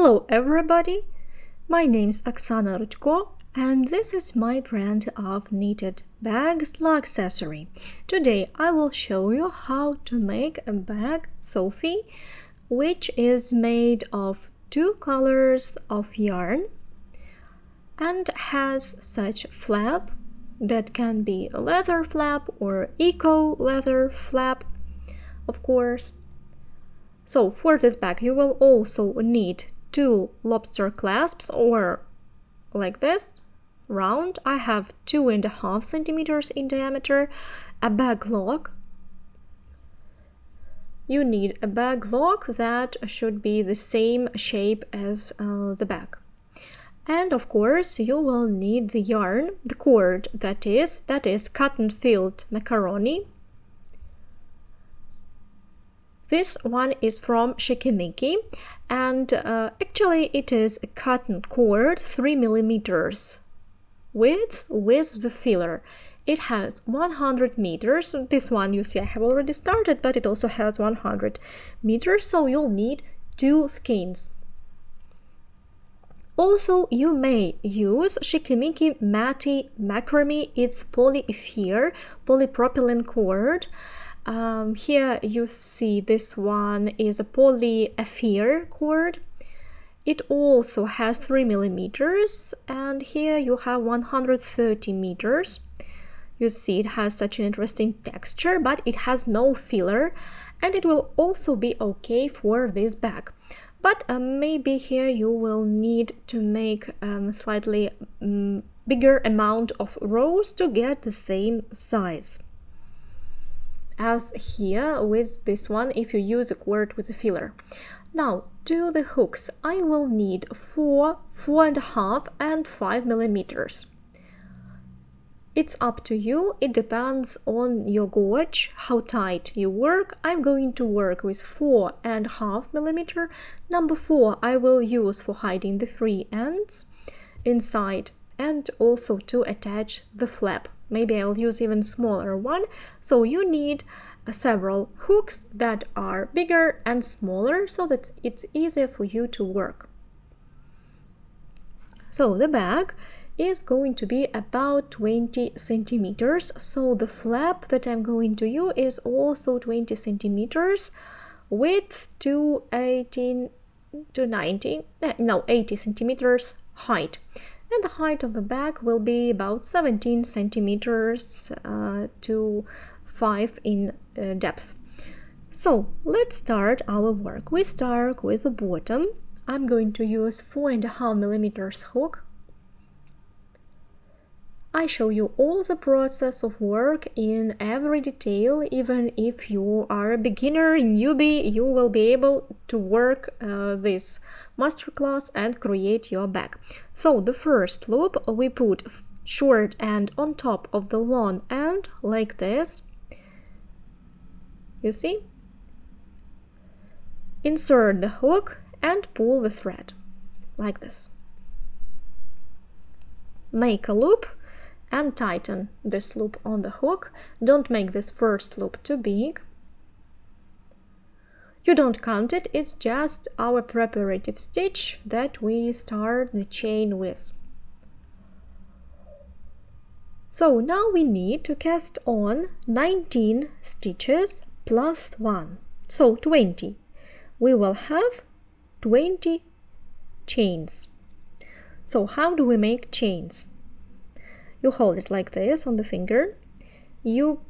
Hello everybody, my name's Oksana Rudko and this is my brand of knitted bags accessory. Today I will show you how to make a bag Sofi, which is made of two colors of yarn and has such flap that can be a leather flap or eco leather flap, of course. So for this bag you will also need two lobster clasps, or like this, round. I have 2.5 centimeters in diameter, a bag lock. You need a bag lock that should be the same shape as the bag. And of course you will need the yarn, the cord that is cotton filled macaroni. This one is from Shikimiki, and actually it is a cotton cord 3 millimeters width with the filler. It has 100 meters. This one you see I have already started, but it also has 100 meters, so you'll need two skeins. Also, you may use Shikimiki Mati Macrame. It's polyester polypropylene cord. Here you see this one is a polyester cord. It also has 3 millimeters, and here you have 130 meters. You see it has such an interesting texture, but it has no filler, and it will also be okay for this bag. But maybe here you will need to make slightly bigger amount of rows to get the same size as here with this one if you use a cord with a filler. Now to the hooks I will need 4, 4.5 and 5 millimeters. It's up to you, it depends on your gauge, how tight you work. I'm going to work with 4.5 millimeter. Number 4 I will use for hiding the free ends inside and also to attach the flap. Maybe I'll use even smaller one. So you need several hooks that are bigger and smaller so that it's easier for you to work. So the bag is going to be about 20 centimeters. So the flap that I'm going to use is also 20 centimeters, width to 80 centimeters height. And the height of the bag will be about 17 centimeters to 5 in depth. So let's start our work. We start with the bottom. I'm going to use 4.5 millimeters hook. I show you all the process of work in every detail. Even if you are a beginner, newbie, you will be able to work this masterclass and create your bag. So the first loop we put short end on top of the long end like this. You see? Insert the hook and pull the thread like this. Make a loop and tighten this loop on the hook. Don't make this first loop too big. You don't count it, it's just our preparative stitch that we start the chain with. So now we need to cast on 19 stitches plus 1, so 20. We will have 20 chains. So how do we make chains? You hold it like this on the finger, you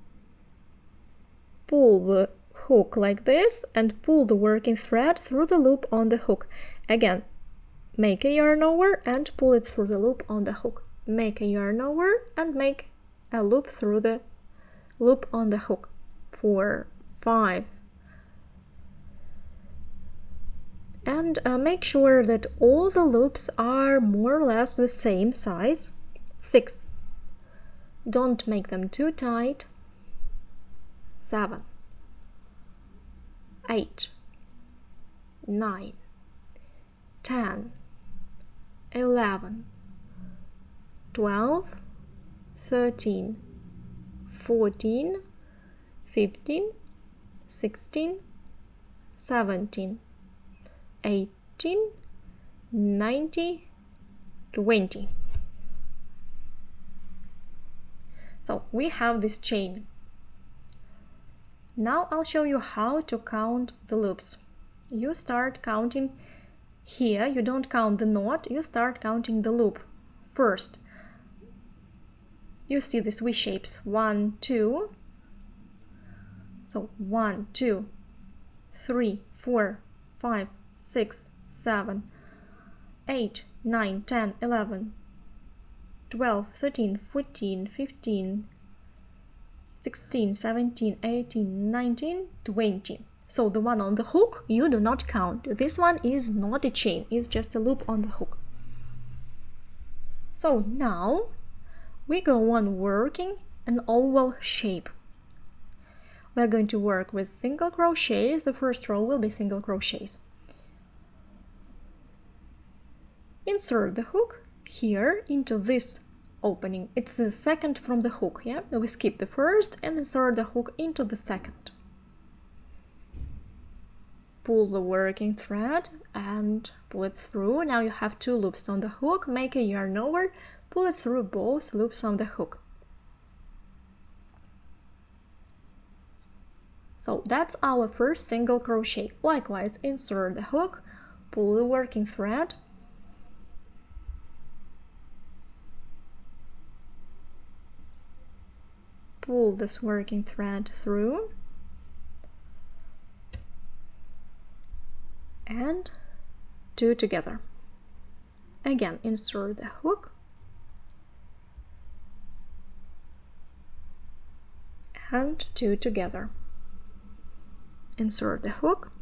pull the hook like this and pull the working thread through the loop on the hook. Again, make a yarn over and pull it through the loop on the hook. Make a yarn over and make a loop through the loop on the hook. 4, 5. And make sure that all the loops are more or less the same size. 6. Don't make them too tight. 7, 8, 9, 10, 11, 12, 13, 14, 15, 16, 17, 18, 90, 20. So we have this chain. Now I'll show you how to count the loops. You start counting here, you don't count the knot, you start counting the loop. First, you see these V shapes, 1, 2. So 1, 2, 3, 4, 5, 6, 7, 8, 9, 10, 11, 12, 13, 14, 15, 16, 17, 18, 19, 20. So the one on the hook you do not count. This one is not a chain, it's just a loop on the hook. So now we go on working an oval shape. We're going to work with single crochets. The first row will be single crochets. Insert the hook here into this opening. It's the second from the hook, yeah? We skip the first and insert the hook into the second. Pull the working thread and pull it through. Now you have 2 loops on the hook. Make a yarn over, pull it through both loops on the hook. So that's our first single crochet. Likewise, insert the hook, pull the working thread, pull this working thread through, and 2 together. Again, insert the hook and 2 together. Insert the hook.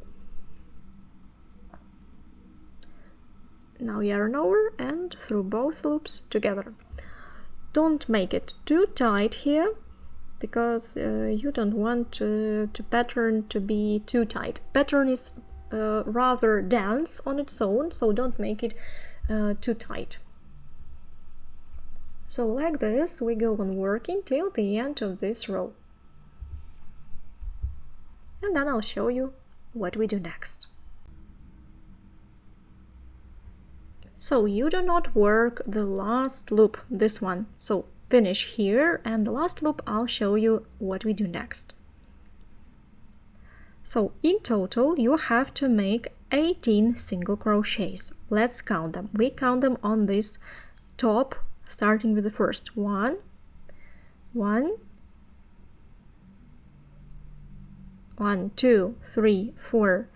Now yarn over and through both loops together. Don't make it too tight here, because you don't want to pattern to be too tight. Pattern is rather dense on its own, so don't make it too tight. So like this we go on working till the end of this row. And then I'll show you what we do next. So you do not work the last loop, this one. So finish here, and the last loop I'll show you what we do next. So in total you have to make 18 single crochets. Let's count them. We count them on this top, starting with the first one, 2, 3, 4,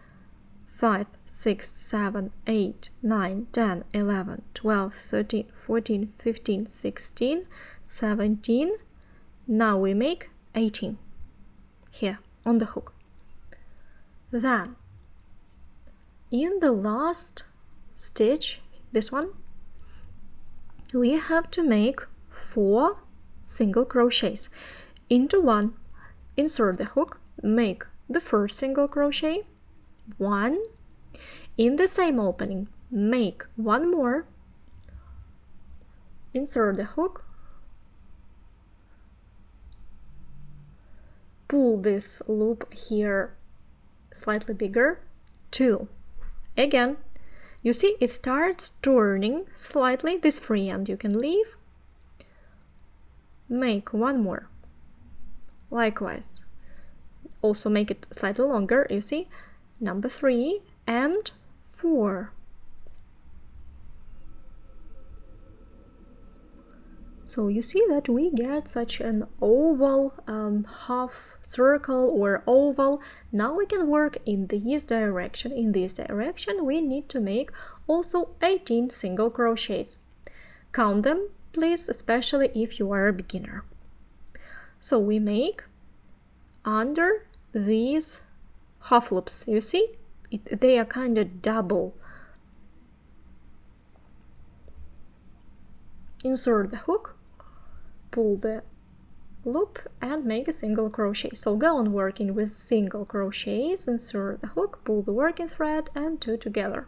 5, 6, 7, 8, 9, 10, 11, 12, 13, 14, 15, 16, 17. Now we make 18 here on the hook. Then in the last stitch, this one, we have to make 4 single crochets. Into one, insert the hook, make the first single crochet, 1. In the same opening, make 1 more, insert the hook, pull this loop here slightly bigger, 2. Again, you see it starts turning slightly. This free end you can leave, make 1 more. Likewise, also make it slightly longer, you see, number 3 and 4. So you see that we get such an oval, half circle or oval. Now we can work in this direction. In this direction we need to make also 18 single crochets. Count them, please, especially if you are a beginner. So we make under these half loops, you see, they are kind of double. Insert the hook, pull the loop and make a single crochet. So go on working with single crochets, insert the hook, pull the working thread and 2 together.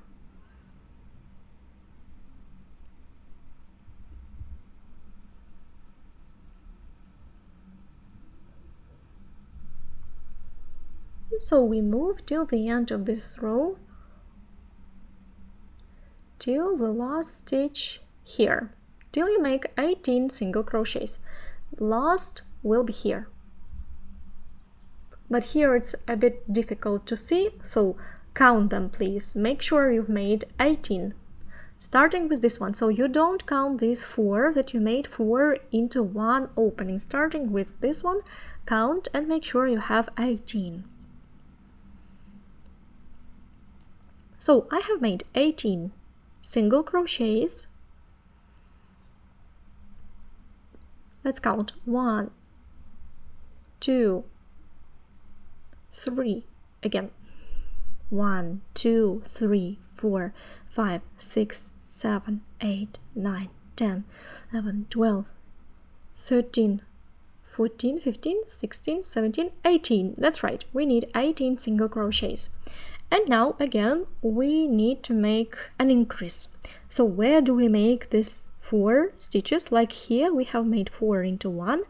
So we move till the end of this row till the last stitch here, till you make 18 single crochets. Last will be here. But here it's a bit difficult to see, so count them please. Make sure you've made 18. Starting with this one, so you don't count these 4 that you made 4 into one opening. Starting with this one, count and make sure you have 18. So I have made 18 single crochets. Let's count 1, 2, 3, again 1, 2, 3, 4, 5, 6, 7, 8, 9, 10, 11, 12, 13, 14, 15, 16, 17, 18. That's right, we need 18 single crochets. And now again we need to make an increase. So where do we make this 4 stitches? Like here we have made 4 into 1.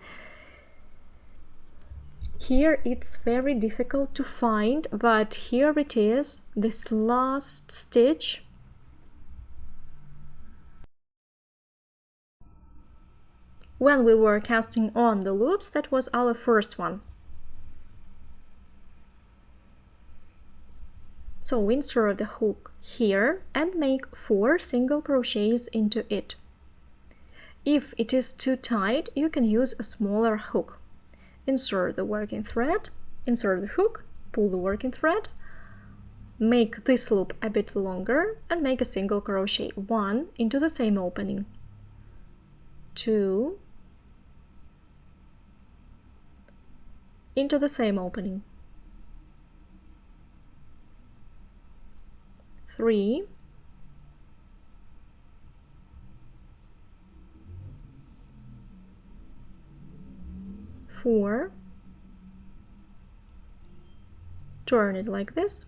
Here it's very difficult to find, but here it is, this last stitch. When we were casting on the loops, that was our first one. So insert the hook here and make 4 single crochets into it. If it is too tight, you can use a smaller hook. Insert the working thread, insert the hook, pull the working thread, make this loop a bit longer and make a single crochet. 1 into the same opening, 2 into the same opening, 3, 4, turn it like this,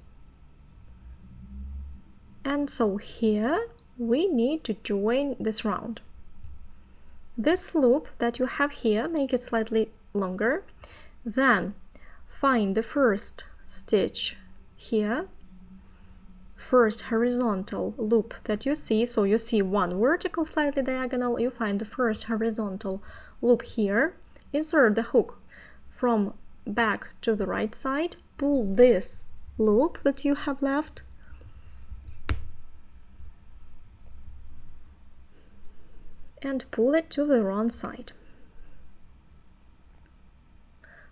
and so here we need to join this round. This loop that you have here, make it slightly longer, then find the first stitch here, first horizontal loop that you see, so you see one vertical slightly diagonal, you find the first horizontal loop here, insert the hook from back to the right side, pull this loop that you have left, and pull it to the wrong side.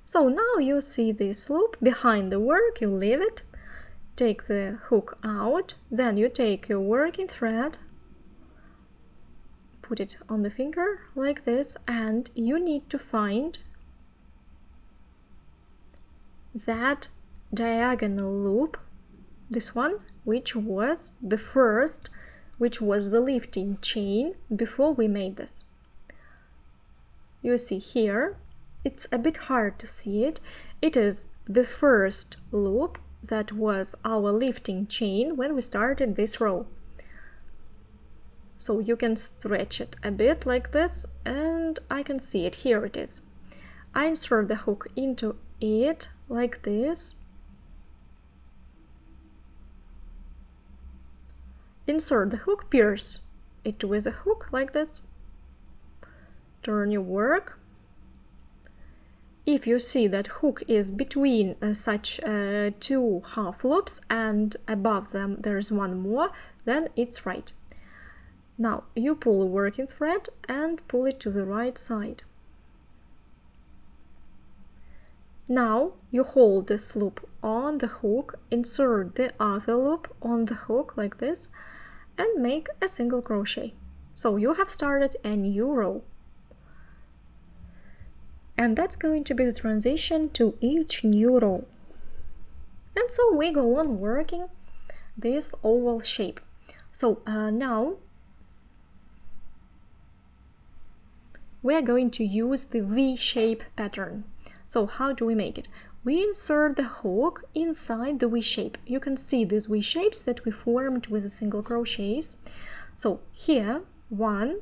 So now you see this loop behind the work, you leave it, take the hook out, then you take your working thread, put it on the finger like this, and you need to find that diagonal loop, this one, which was the first, which was the lifting chain before we made this. You see here, it's a bit hard to see it, it is the first loop that was our lifting chain when we started this row. So you can stretch it a bit like this, and I can see it. Here it is. I insert the hook into it like this. Insert the hook, pierce it with a hook like this. Turn your work. If you see that hook is between such 2 half loops and above them there is one more, then it's right. Now you pull a working thread and pull it to the right side. Now you hold this loop on the hook, insert the other loop on the hook like this, and make a single crochet. So you have started a new row. And that's going to be the transition to each new row. And so we go on working this oval shape. So now we are going to use the V-shape pattern. So how do we make it? We insert the hook inside the V-shape. You can see these V-shapes that we formed with a single crochets. So here, one,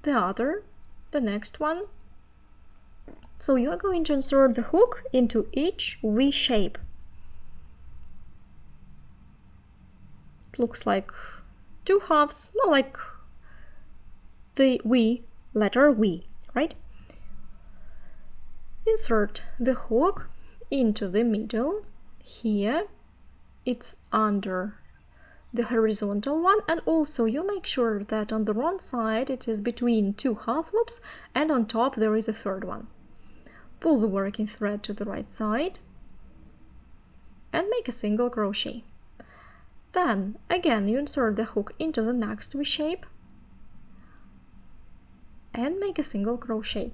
the other, the next one. So you are going to insert the hook into each V-shape. It looks like two halves, no, like the V, letter V, right? Insert the hook into the middle. Here it's under the horizontal one, and also you make sure that on the wrong side it is between two half loops, and on top there is a third one. Pull the working thread to the right side and make a single crochet. Then again you insert the hook into the next V shape and make a single crochet.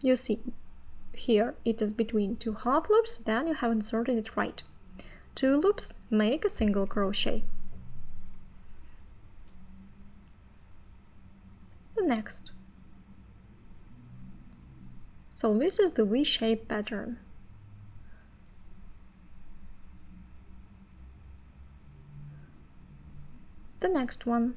You see, here it is between two half loops, then you have inserted it right. Two loops, make a single crochet. The next. So this is the V-shaped pattern. The next one.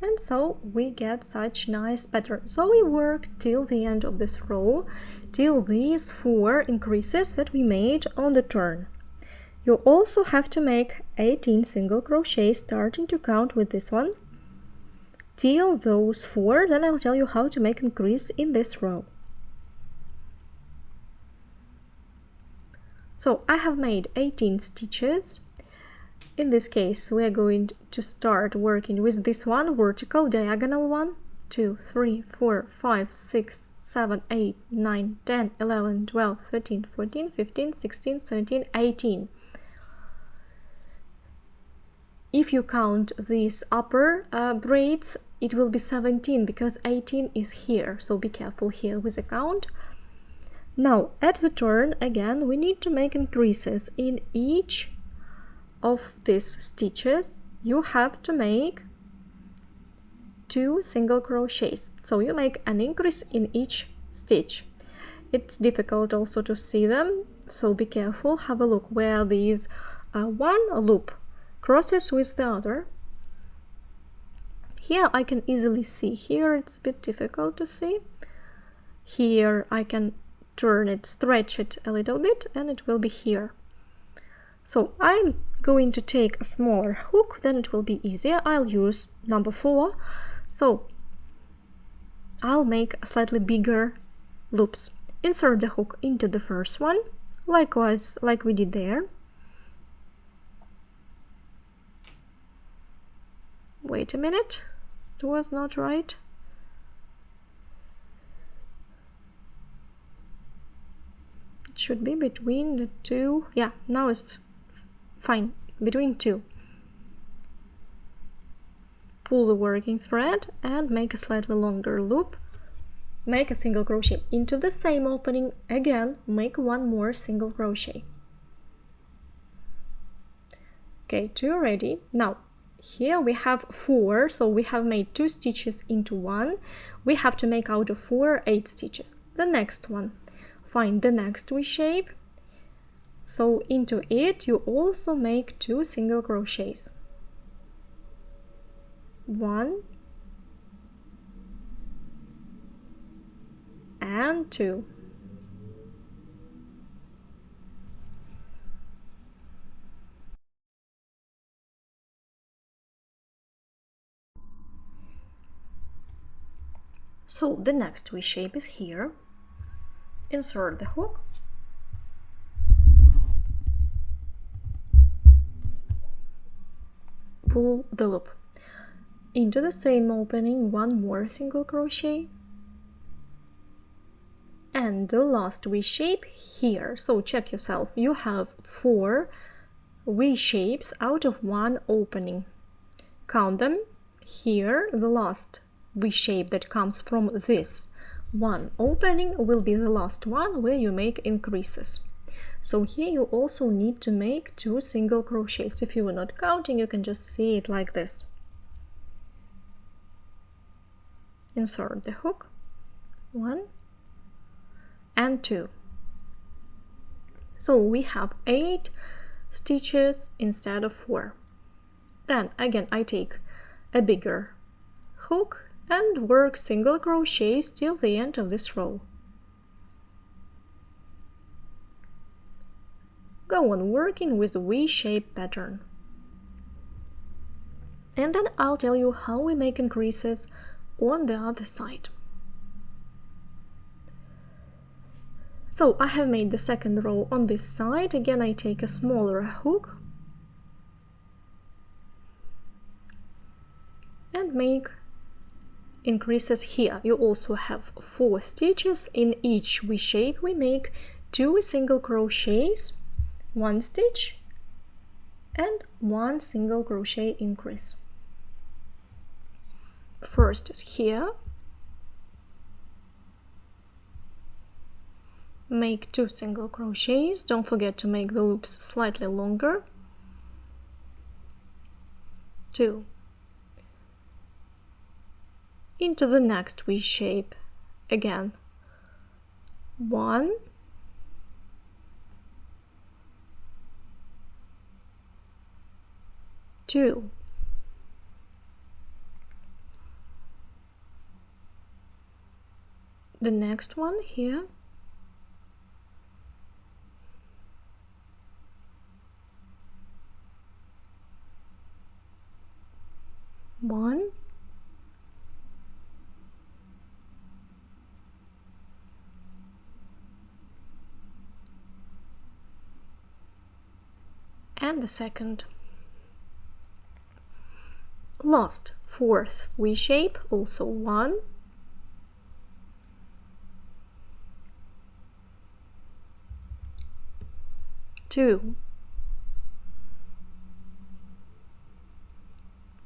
And so we get such nice pattern. So we work till the end of this row, till these 4 increases that we made on the turn. You also have to make 18 single crochets, starting to count with this one, till those 4, then I'll tell you how to make increase in this row. So I have made 18 stitches. In this case, we are going to start working with this one, vertical, diagonal one, 2, 3, 4, 5, 6, 7, 8, 9, 10, 11, 12, 13, 14, 15, 16, 17, 18. If you count these upper braids, it will be 17 because 18 is here, so be careful here with the count. Now, at the turn, again, we need to make increases in each of these stitches. You have to make 2 single crochets, so you make an increase in each stitch. It's difficult also to see them, so be careful. Have a look where these one loop crosses with the other. Here I can easily see. Here it's a bit difficult to see. Here I can turn it, stretch it a little bit, and it will be here. So I'm going to take a smaller hook, then it will be easier. I'll use number 4. So I'll make slightly bigger loops. Insert the hook into the first one, likewise like we did there. Wait a minute, it was not right. It should be between the 2. Yeah, now it's fine, between 2. Pull the working thread and make a slightly longer loop. Make a single crochet into the same opening. Again, make 1 more single crochet. Okay, 2 ready. Now here we have 4, so we have made 2 stitches into 1. We have to make out of 4 8 stitches. The next one, find the next V shape. So into it you also make 2 single crochets. 1 and 2. So the next V shape is here. Insert the hook. Pull the loop. Into the same opening, 1 more single crochet. And the last V shape here. So check yourself. You have 4 V shapes out of 1 opening. Count them. Here, the last V shape that comes from this 1 opening will be the last one where you make increases. So here you also need to make 2 single crochets. If you were not counting, you can just see it like this. Insert the hook. 1 and 2. So we have 8 stitches instead of 4. Then again I take a bigger hook and work single crochets till the end of this row. Go on working with the V-shaped pattern. And then I'll tell you how we make increases on the other side. So I have made the second row on this side. Again, I take a smaller hook and make increases here. You also have 4 stitches. In each V shape we make 2 single crochets, 1 stitch and 1 single crochet increase. First is here. Make 2 single crochets. Don't forget to make the loops slightly longer. 2. Into the next V shape again 1, 2, the next one here, 1, and the second. Last, 4th V shape, also 1, 2.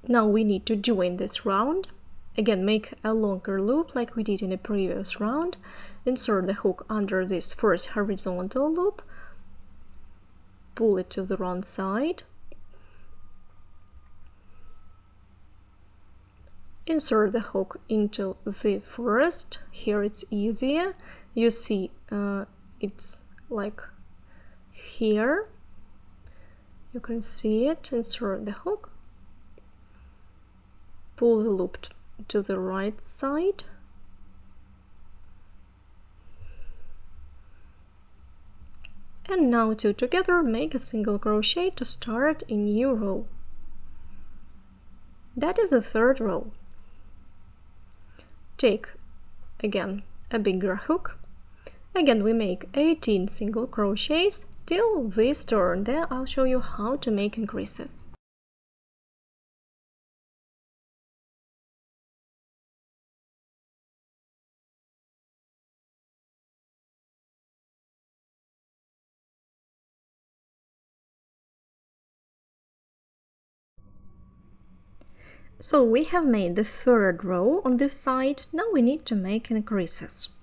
Now we need to join this round. Again, make a longer loop like we did in the previous round. Insert the hook under this first horizontal loop, pull it to the wrong side, insert the hook into the first. Here it's easier. You see it's like here. You can see it. Insert the hook, pull the loop to the right side, and now 2 together make a single crochet to start a new row. That is the 3rd row. Take again a bigger hook. Again we make 18 single crochets till this turn. There I'll show you how to make increases. So we have made the 3rd row on this side. Now we need to make increases.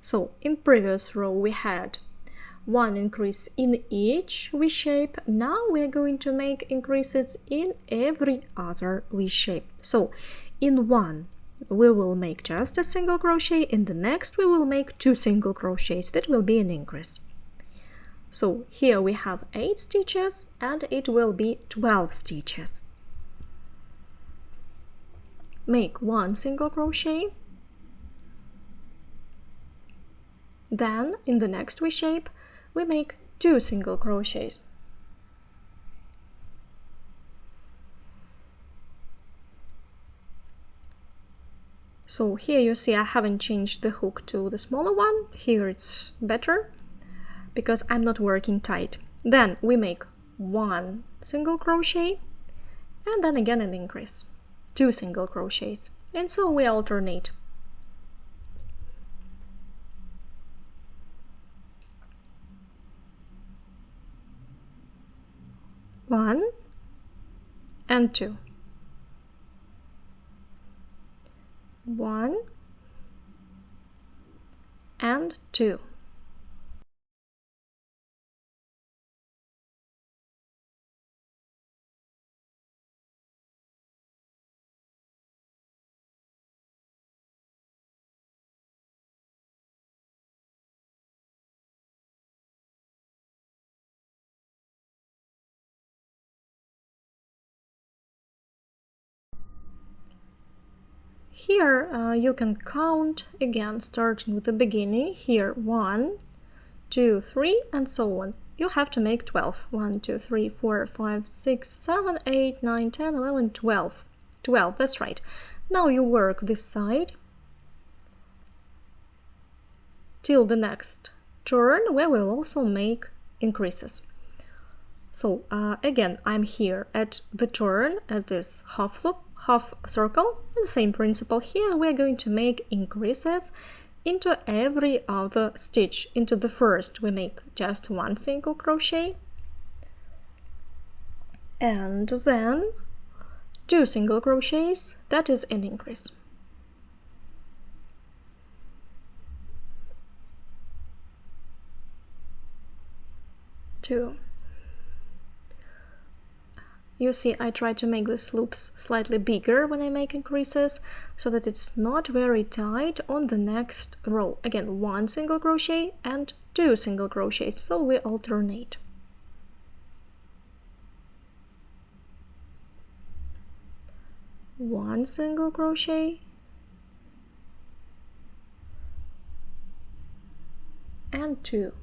So in previous row we had 1 increase in each V shape. Now we are going to make increases in every other V shape. So in one we will make just a single crochet, in the next we will make 2 single crochets. That will be an increase. So here we have 8 stitches and it will be 12 stitches. Make 1 single crochet, then in the next V shape we make 2 single crochets. So here you see I haven't changed the hook to the smaller one. Here it's better because I'm not working tight. Then we make 1 single crochet and then again an increase, 2 single crochets, and so we alternate. One and 2. 1 and 2. Here you can count again, starting with the beginning. Here 1, 2, 3, and so on. You have to make 12. 1, 2, 3, 4, 5, 6, 7, 8, 9, 10, 11, 12. 12, that's right. Now you work this side till the next turn, where we'll also make increases. So again, I'm here at the turn, at this half loop, half circle. The same principle here. We're going to make increases into every other stitch. Into the first we make just 1 single crochet, and then 2 single crochets, that is an increase. Two. You see, I try to make these loops slightly bigger when I make increases, so that it's not very tight on the next row. Again, 1 single crochet and 2 single crochets, so we alternate. One single crochet and 2.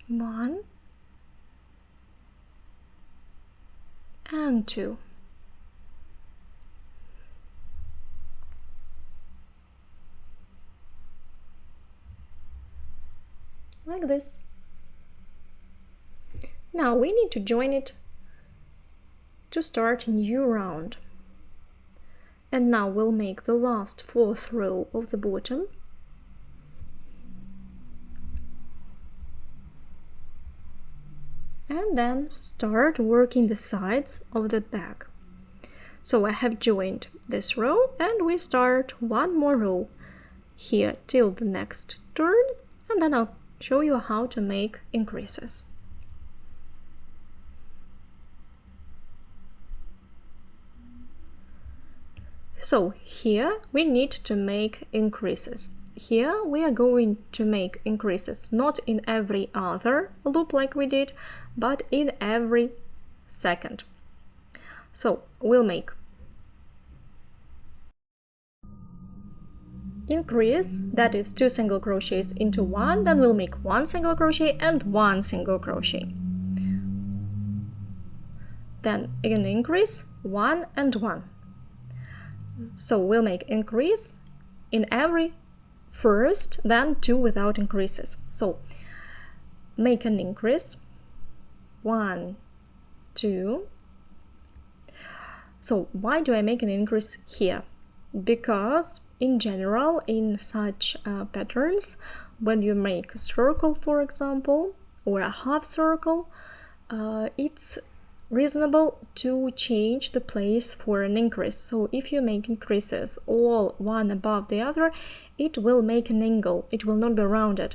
One and 2. Like this. Now we need to join it to start a new round. And now we'll make the last 4th row of the bottom. And then start working the sides of the bag. So I have joined this row, and we start one more row here till the next turn, and then I'll show you how to make increases. So here we need to make increases. Here we are going to make increases not in every other loop like we did, but in every second. So we'll make increase, that is 2 single crochets into 1, then we'll make 1 single crochet and 1 single crochet. Then again increase, 1 and 1. So we'll make increase in every first, then 2 without increases. So make an increase, 1, 2. So why do I make an increase here? Because in general, in such patterns, when you make a circle, for example, or a half circle, it's reasonable to change the place for an increase. So if you make increases all one above the other, it will make an angle, it will not be rounded.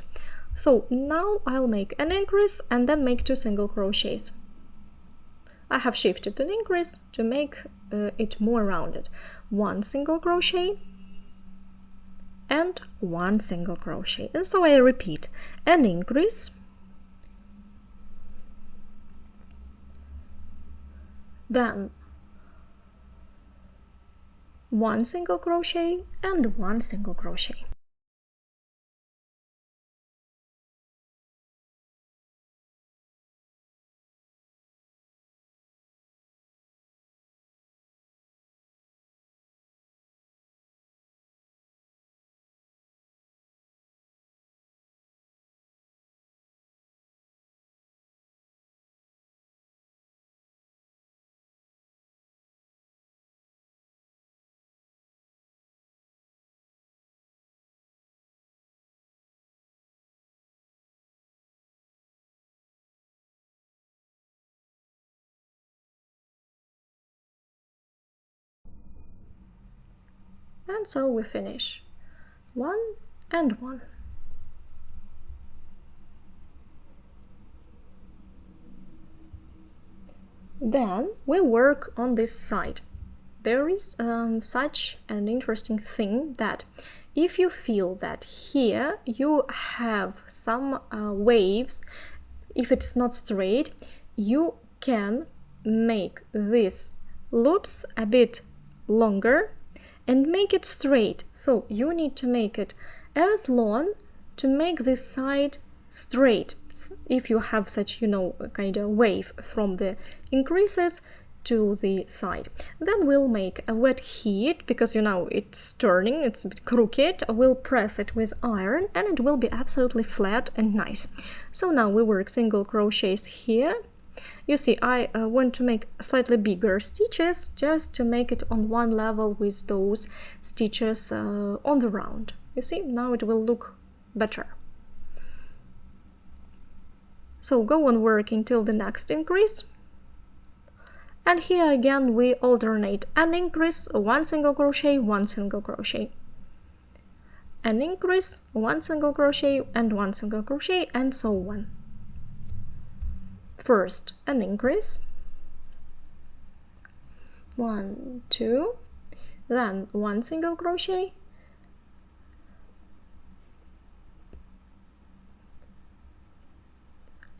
So now I'll make an increase and then make 2 single crochets. I have shifted an increase to make it more rounded. 1 single crochet and 1 single crochet. And so I repeat an increase, then 1 single crochet and 1 single crochet. And so we finish 1 and 1. Then we work on this side. There is such an interesting thing that if you feel that here you have some waves, if it's not straight, you can make these loops a bit longer and make it straight. So you need to make it as long to make this side straight. If you have such, kind of wave from the increases to the side. Then we'll make a wet heat, because it's turning, it's a bit crooked. We'll press it with iron and it will be absolutely flat and nice. So now we work single crochets here. You see, I want to make slightly bigger stitches just to make it on one level with those stitches on the round. You see, now it will look better. So go on working till the next increase. And here again we alternate an increase, one single crochet, one single crochet, an increase, one single crochet and one single crochet, and so on. First an increase, 1, 2, then one single crochet,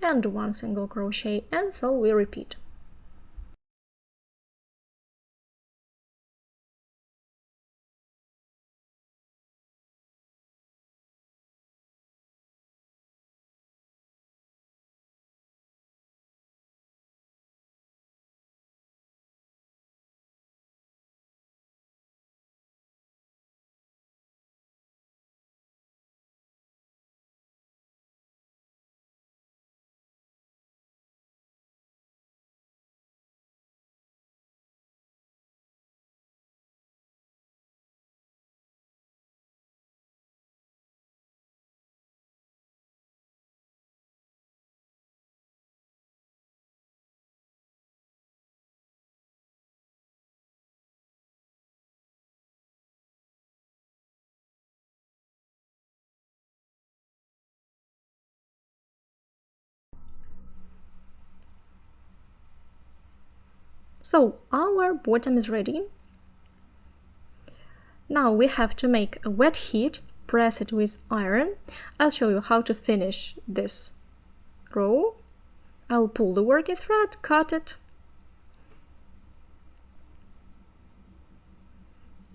and one single crochet, and so we repeat. So our bottom is ready. Now we have to make a wet heat, press it with iron. I'll show you how to finish this row. I'll pull the working thread, cut it,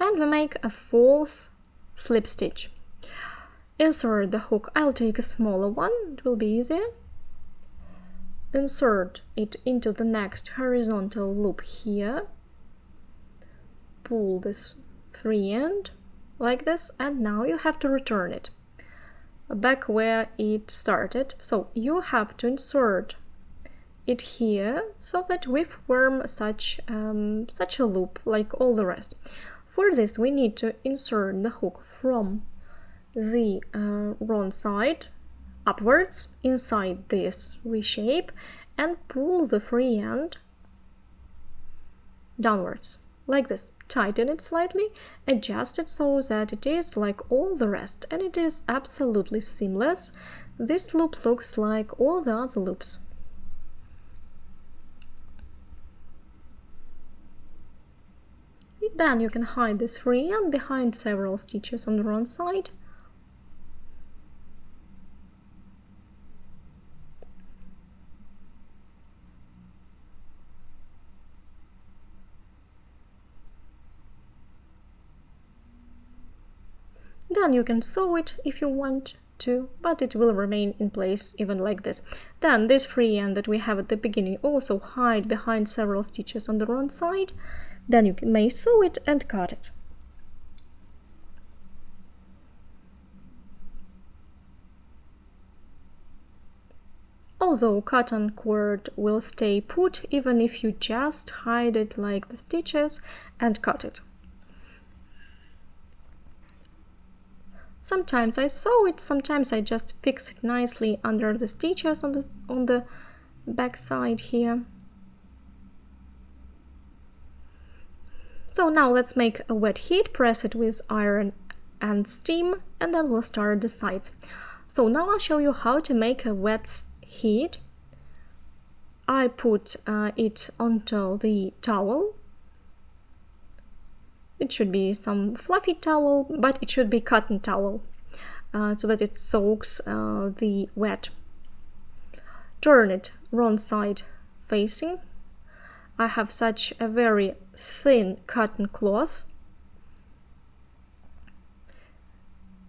and we make a false slip stitch. Insert the hook. I'll take a smaller one, it will be easier. Insert it into the next horizontal loop here, pull this free end like this, and now you have to return it back where it started. So you have to insert it here so that we form such a loop like all the rest. For this we need to insert the hook from the wrong side upwards inside this V shape and pull the free end downwards like this. Tighten it slightly, adjust it so that it is like all the rest, and it is absolutely seamless. This loop looks like all the other loops. Then you can hide this free end behind several stitches on the wrong side. Then you can sew it if you want to, but it will remain in place even like this. Then this free end that we have at the beginning also hide behind several stitches on the wrong side. Then you may sew it and cut it. Although cotton cord will stay put even if you just hide it like the stitches and cut it. Sometimes I sew it, sometimes I just fix it nicely under the stitches on the back side here. So now let's make a wet heat, press it with iron and steam, and then we'll start the sides. So now I'll show you how to make a wet heat. I put it onto the towel. It should be some fluffy towel, but it should be cotton towel so that it soaks the wet. turn it wrong side facing. I have such a very thin cotton cloth.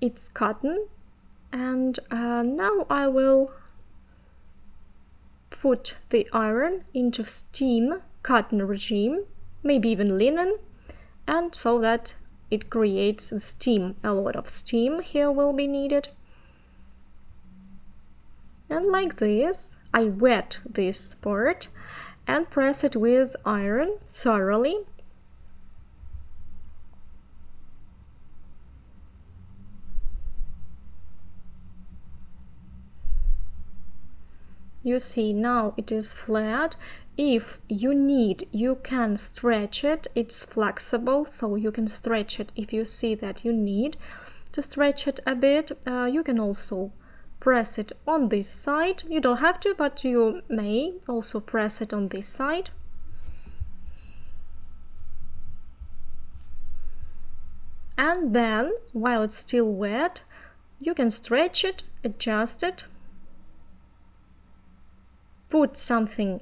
It's cotton, and now I will put the iron into steam cotton regime, maybe even linen, and so that it creates steam. A lot of steam here will be needed. And like this, I wet this part and press it with iron thoroughly. You see, now it is flat. If you need, you can stretch it. It's flexible, so you can stretch it if you see that you need to stretch it a bit. You can also press it on this side. You don't have to, but you may also press it on this side. And then, while it's still wet, you can stretch it, adjust it, put something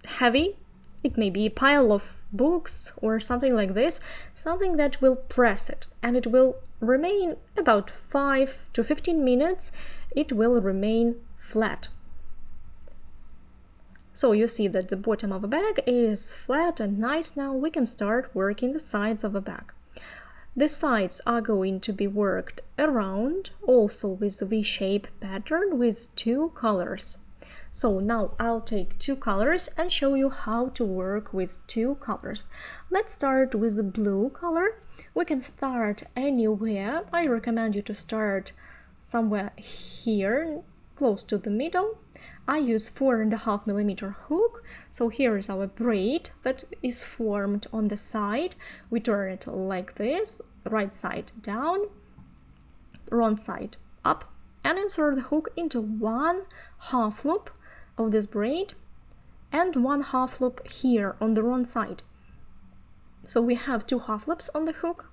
heavy. It may be a pile of books or something like this, something that will press it, and it will remain about 5 to 15 minutes. It will remain flat. So you see that the bottom of a bag is flat and nice. Now we can start working the sides of a bag. The sides are going to be worked around, also with the V-shape pattern with 2 colors. So now I'll take 2 colors and show you how to work with 2 colors. Let's start with the blue color. We can start anywhere. I recommend you to start somewhere here, close to the middle. I use 4.5mm hook. So here is our braid that is formed on the side. We turn it like this, right side down, wrong side up, and insert the hook into 1/2 loop of this braid and 1/2 loop here on the wrong side. So we have 2 half loops on the hook.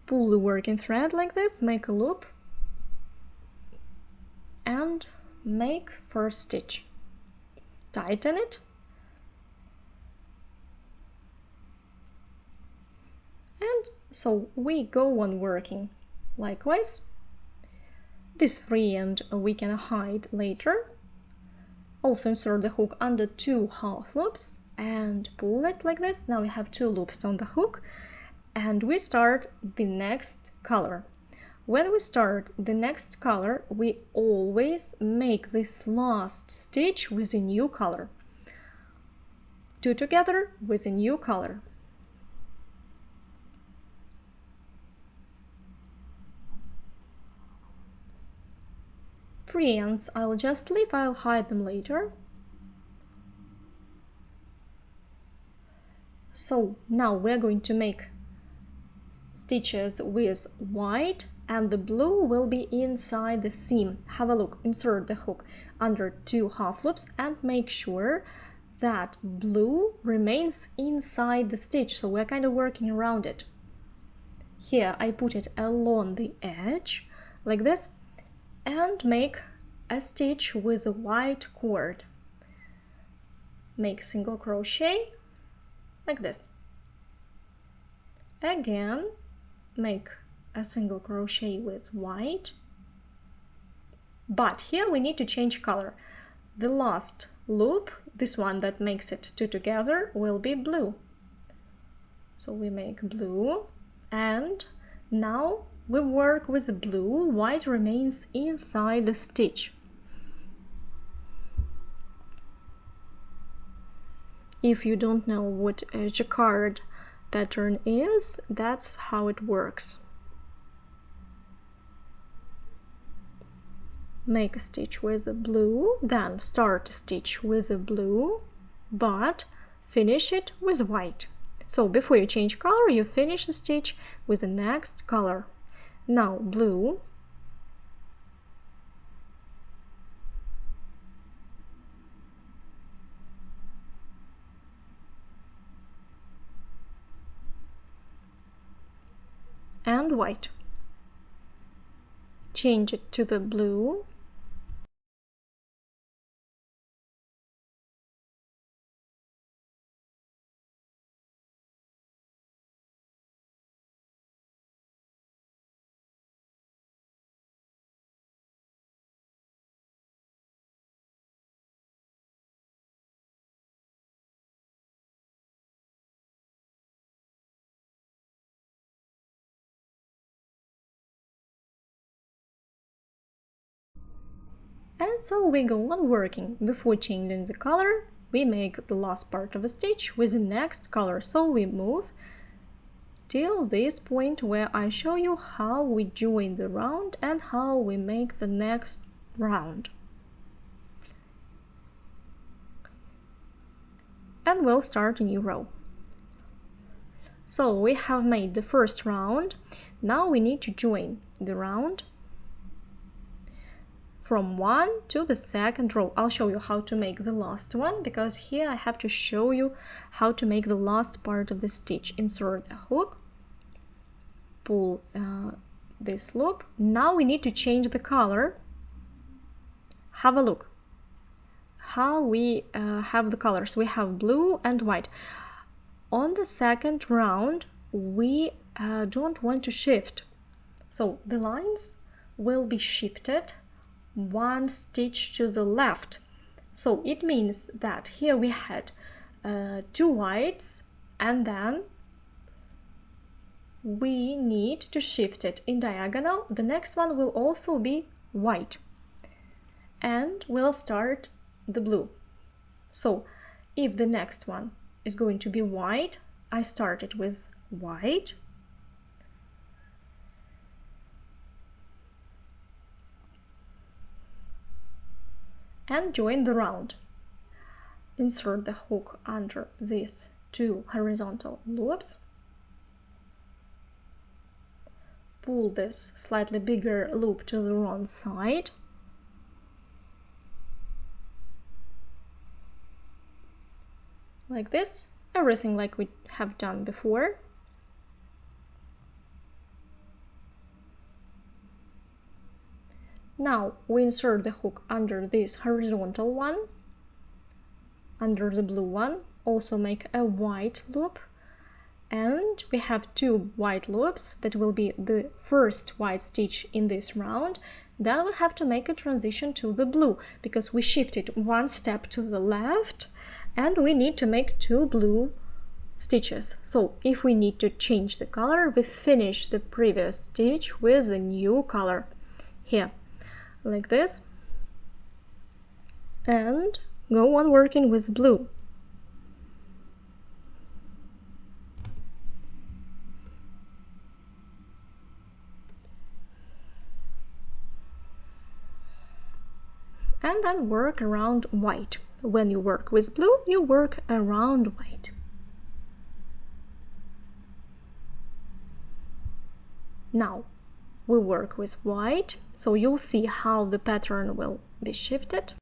Pull the working thread like this, make a loop, and make first stitch. Tighten it, and so we go on working. Likewise, this free end we can hide later. Also insert the hook under 2 half loops and pull it like this. Now we have 2 loops on the hook, and we start the next color. When we start the next color, we always make this last stitch with a new color. 2 together with a new color. Free ends I'll just leave, I'll hide them later. So now we're going to make stitches with white, and the blue will be inside the seam. Have a look, insert the hook under 2 half loops and make sure that blue remains inside the stitch, so we're kind of working around it. Here I put it along the edge like this and make a stitch with a white cord. Make single crochet like this. Again, make a single crochet with white, but here we need to change color. The last loop, this one that makes it 2 together, will be blue. So we make blue, and now we work with the blue. White remains inside the stitch. If you don't know what a jacquard pattern is, that's how it works. Make a stitch with a blue, then start a stitch with a blue, but finish it with white. So before you change color, you finish the stitch with the next color. Now blue, and white. Change it to the blue, And so we go on working. Before changing the color, we make the last part of a stitch with the next color. So we move till this point where I show you how we join the round and how we make the next round. And we'll start a new row. So we have made the first round. Now we need to join the round from one to the second row. I'll show you how to make the last one, because here I have to show you how to make the last part of the stitch. Insert a hook, pull this loop. Now we need to change the color. Have a look how we have the colors. We have blue and white. On the second round, we don't want to shift, so the lines will be shifted one stitch to the left. So it means that here we had 2 whites, and then we need to shift it in diagonal. The next one will also be white, and we'll start the blue. So if the next one is going to be white, I started with white, and join the round. Insert the hook under these 2 horizontal loops, pull this slightly bigger loop to the wrong side, like this, everything like we have done before. Now we insert the hook under this horizontal one, under the blue one, also make a white loop, and we have 2 white loops that will be the first white stitch in this round. Then we have to make a transition to the blue, because we shifted 1 step to the left and we need to make 2 blue stitches. So if we need to change the color, we finish the previous stitch with a new color here, like this, and go on working with blue. And then work around white. When you work with blue, you work around white. Now we work with white, so you'll see how the pattern will be shifted.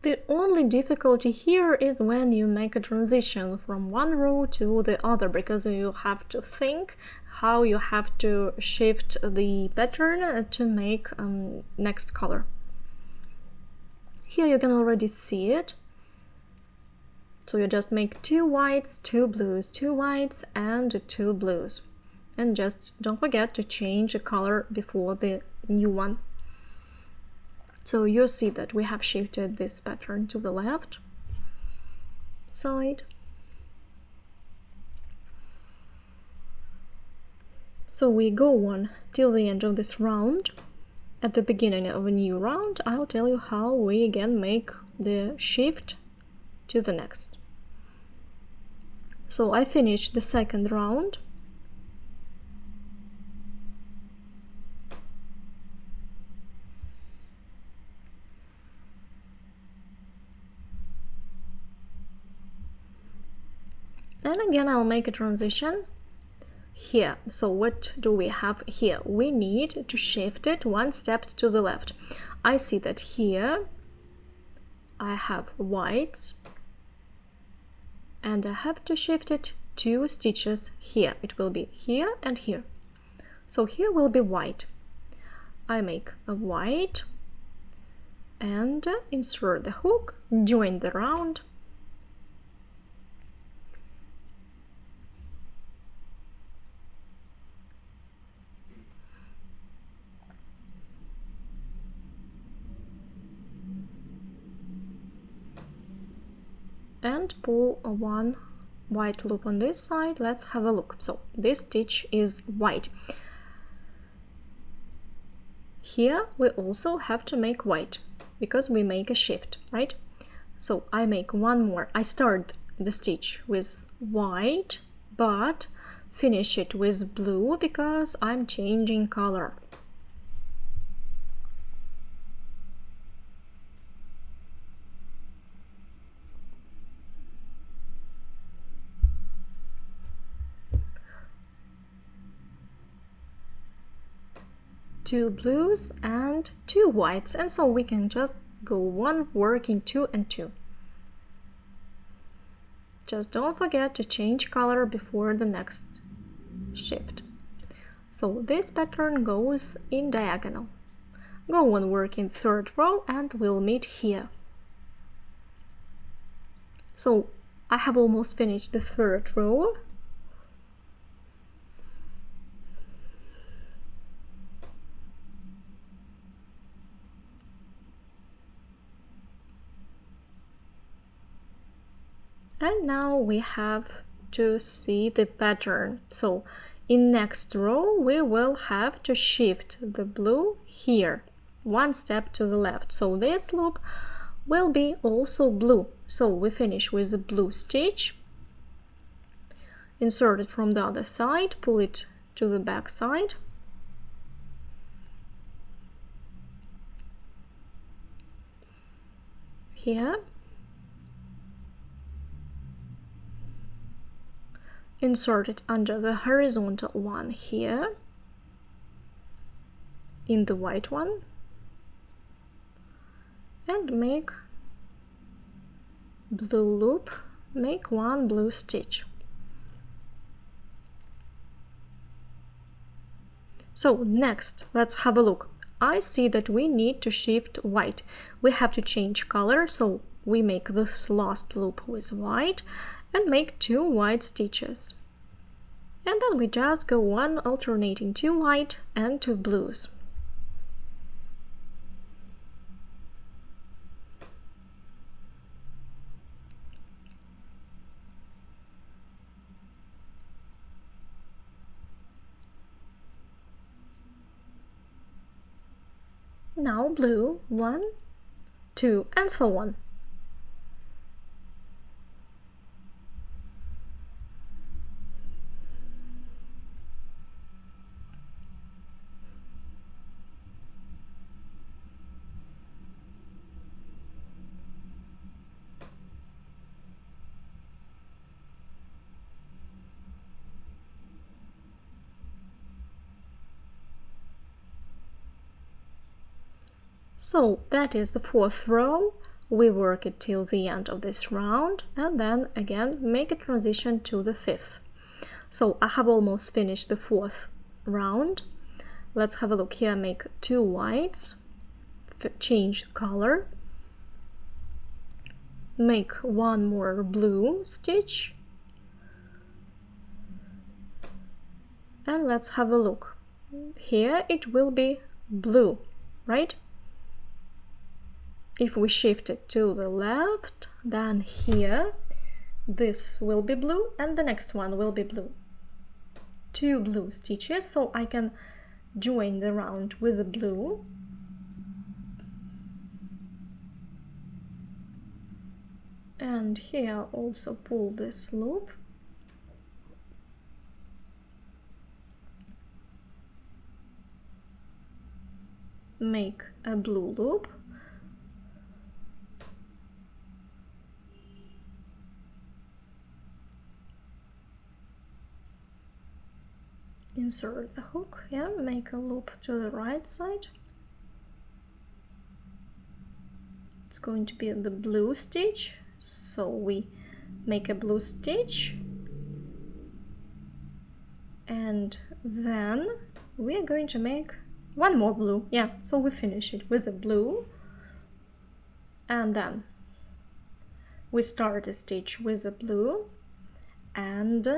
The only difficulty here is when you make a transition from one row to the other, because you have to think how you have to shift the pattern to make next color. Here you can already see it. So you just make 2 whites, 2 blues, 2 whites and 2 blues. And just don't forget to change the color before the new one. So you see that we have shifted this pattern to the left side. So we go on till the end of this round. At the beginning of a new round, I'll tell you how we again make the shift to the next. So I finished the second round. And again, I'll make a transition here. So what do we have here? We need to shift it 1 step to the left. I see that here I have whites, and I have to shift it 2 stitches here. It will be here and here. So here will be white. I make a white and insert the hook, join the round, and pull 1 white loop on this side. Let's have a look. So this stitch is white. Here we also have to make white because we make a shift, right? So I make one more. I start the stitch with white but finish it with blue because I'm changing color. Two blues and two whites, and so we can just go one working 2 and 2. Just don't forget to change color before the next shift. So this pattern goes in diagonal. Go on working 3rd row and we'll meet here. So I have almost finished the 3rd row. And now we have to see the pattern. So in next row we will have to shift the blue here, one step to the left. So this loop will be also blue. So we finish with the blue stitch, insert it from the other side, pull it to the back side. Here. Insert it under the horizontal one here, in the white one, and make blue loop, make one blue stitch. So next, let's have a look. I see that we need to shift white. We have to change color, so we make this last loop with white and make 2 white stitches. And then we just go on alternating 2 white and 2 blues. Now blue, 1, 2, and so on. So that is the 4th row. We work it till the end of this round and then again make a transition to the 5th. So I have almost finished the 4th round. Let's have a look here. Make 2 whites, change color, make 1 more blue stitch, and let's have a look. Here it will be blue, right? If we shift it to the left, then here this will be blue and the next one will be blue. 2 blue stitches, so I can join the round with a blue. And here also pull this loop. Make a blue loop. Insert a hook, yeah, make a loop to the right side. It's going to be the blue stitch, so we make a blue stitch and then we are going to make 1 more blue, yeah, so we finish it with a blue and then we start a stitch with a blue and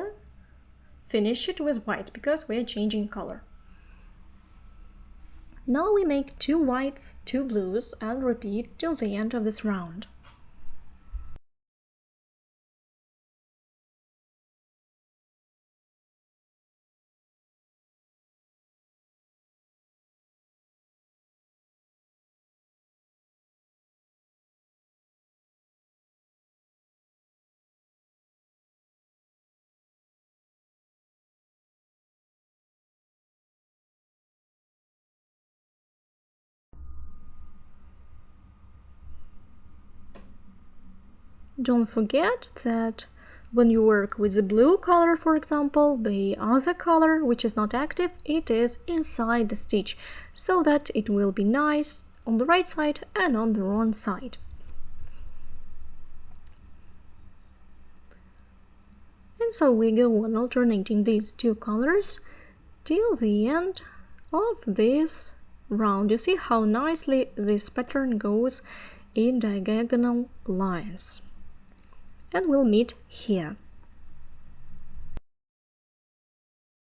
finish it with white because we are changing color. Now we make 2 whites, 2 blues and repeat till the end of this round. Don't forget that when you work with the blue color, for example, the other color, which is not active, it is inside the stitch, so that it will be nice on the right side and on the wrong side. And so we go on alternating these two colors till the end of this round. You see how nicely this pattern goes in diagonal lines. And we'll meet here.